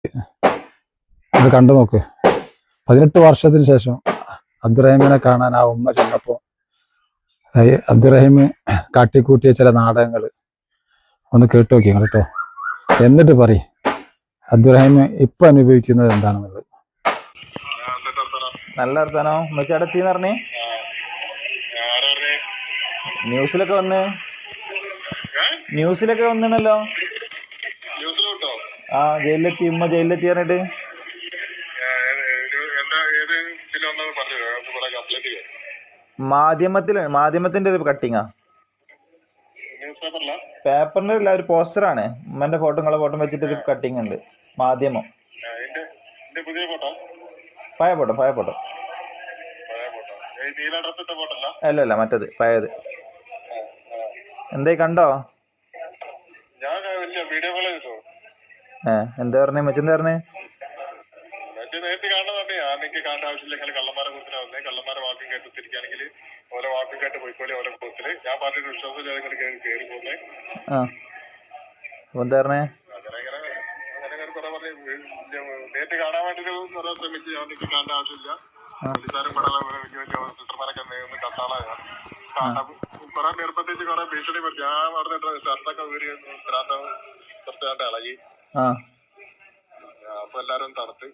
ഇത് കണ്ടു നോക്ക്. 18 വർഷത്തിന് ശേഷം അബ്ദുറഹീമിനെ കാണാൻ ആ ഉമ്മ ചെന്നപ്പോ അബ്ദുറഹീം കാട്ടിക്കൂട്ടിയ ചില നാടകങ്ങൾ ഒന്ന് കേട്ടു നോക്കി കേട്ടോ. എന്നിട്ട് പറയും അബ്ദുറഹീം ഇപ്പൊ അനുഭവിക്കുന്നത് എന്താണെന്നുള്ളത്. നല്ല വർത്താനോ ഉമ്മച്ചടത്തിന്ന് പറഞ്ഞേ. ന്യൂസിലൊക്കെ വന്നല്ലോ. ആ ജയിലിലെത്തി, ഉമ്മ ജയിലിലെത്തി പറഞ്ഞിട്ട്. മാധ്യമത്തിന്റെ ഒരു കട്ടിങ്ങാ, പേപ്പറിന്റെ അല്ല, ഒരു പോസ്റ്ററാണ്. ഉമ്മന്റെ ഫോട്ടോ, നിങ്ങളെ ഫോട്ടോ വെച്ചിട്ട് ഒരു കട്ടിങ് ഉണ്ട്. മാധ്യമം, പഴയ ഫോട്ടോ. അല്ല മറ്റത് പഴയത്. എന്തായി കണ്ടോ? എന്താ പറഞ്ഞേ മെച്ചെന്താ പറഞ്ഞേ? എന്താ പറഞ്ഞേ? അപ്പൊ എല്ലാരും തടുത്ത്